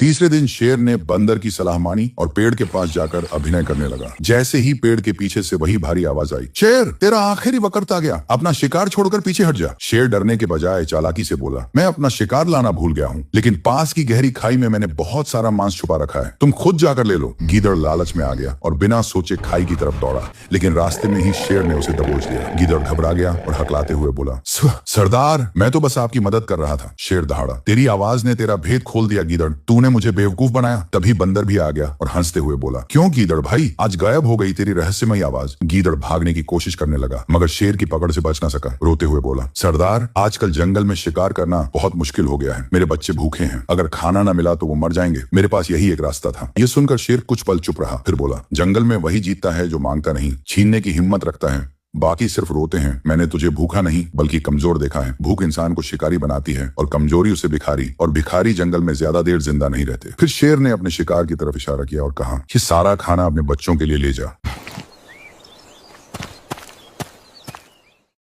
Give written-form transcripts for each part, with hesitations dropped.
तीसरे दिन शेर ने बंदर की सलाह मानी और पेड़ के पास जाकर अभिनय करने लगा। जैसे ही पेड़ के पीछे से वही भारी आवाज आई, शेर तेरा आखिरी वक्त आ गया, अपना शिकार छोड़कर पीछे हट जा। शेर डरने के बजाय चालाकी से बोला, मैं अपना शिकार लाना भूल गया हूँ, लेकिन पास की गहरी खाई में मैंने बहुत सारा मांस छुपा रखा है, तुम खुद जाकर ले लो। गीदड़ लालच में आ गया और बिना सोचे खाई की तरफ दौड़ा, लेकिन रास्ते में ही शेर ने उसे दबोच लिया। गीदड़ घबरा गया और हकलाते हुए बोला, सरदार मैं तो बस आपकी मदद कर रहा था। शेर दहाड़ा, तेरी आवाज ने तेरा भेद खोल दिया गीदड़, तूने मुझे बेवकूफ बनाया। तभी बंदर भी आ गया और हंसते हुए बोला, क्यों गीदड़ भाई, आज गायब हो गई तेरी रहस्यमयी आवाज। गीदड़ भागने की कोशिश करने लगा मगर शेर की पकड़ से बच न सका। रोते हुए बोला, सरदार आजकल जंगल में शिकार करना बहुत मुश्किल हो गया है, मेरे बच्चे भूखे हैं, अगर खाना न मिला तो वो मर जाएंगे, मेरे पास यही एक रास्ता था। ये सुनकर शेर कुछ पल चुप रहा, फिर बोला, जंगल में वही जीतता है जो मांगता नहीं, छीनने की हिम्मत रखता है, बाकी सिर्फ रोते हैं। मैंने तुझे भूखा नहीं बल्कि कमजोर देखा है। भूख इंसान को शिकारी बनाती है और कमजोरी उसे भिखारी, और भिखारी जंगल में ज्यादा देर जिंदा नहीं रहते। फिर शेर ने अपने शिकार की तरफ इशारा किया और कहा, ये सारा खाना अपने बच्चों के लिए ले जा।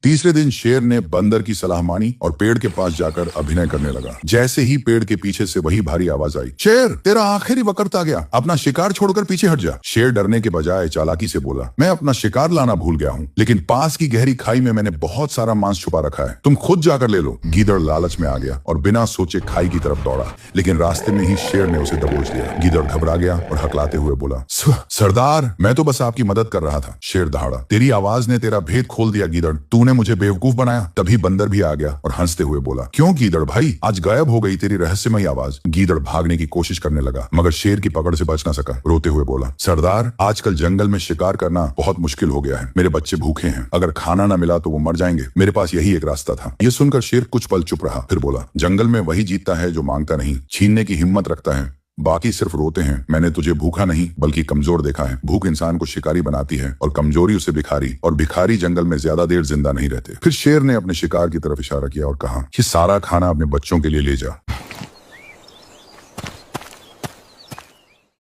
तीसरे दिन शेर ने बंदर की सलाह मानी और पेड़ के पास जाकर अभिनय करने लगा। जैसे ही पेड़ के पीछे से वही भारी आवाज आई, शेर तेरा आखिरी वक्त आ गया, अपना शिकार छोड़कर पीछे हट जा। शेर डरने के बजाय चालाकी से बोला, मैं अपना शिकार लाना भूल गया हूँ, लेकिन पास की गहरी खाई में मैंने बहुत सारा मांस छुपा रखा है, तुम खुद जाकर ले लो। गीदड़ लालच में आ गया और बिना सोचे खाई की तरफ दौड़ा, लेकिन रास्ते में ही शेर ने उसे दबोच लिया। गीदड़ घबरा गया और हकलाते हुए बोला, सरदार मैं तो बस आपकी मदद कर रहा था। शेर दहाड़ा, तेरी आवाज ने तेरा भेद खोल दिया गीदड़, तूने मुझे बेवकूफ बनाया। तभी बंदर भी आ गया और हंसते हुए बोला, क्यों गीदड़ भाई, आज गायब हो गई तेरी रहस्यमयी आवाज। गीदड़ भागने की कोशिश करने लगा मगर शेर की पकड़ से बच न सका। रोते हुए बोला, सरदार आजकल जंगल में शिकार करना बहुत मुश्किल हो गया है, मेरे बच्चे भूखे हैं, अगर खाना न मिला तो वो मर जाएंगे, मेरे पास यही एक रास्ता था। ये सुनकर शेर कुछ पल चुप रहा, फिर बोला, जंगल में वही जीतता है जो मांगता नहीं, छीनने की हिम्मत रखता है, बाकी सिर्फ रोते हैं। मैंने तुझे भूखा नहीं बल्कि कमजोर देखा है। भूख इंसान को शिकारी बनाती है और कमजोरी उसे भिखारी, और भिखारी जंगल में ज्यादा देर जिंदा नहीं रहते। फिर शेर ने अपने शिकार की तरफ इशारा किया और कहा, ये सारा खाना अपने बच्चों के लिए ले जा।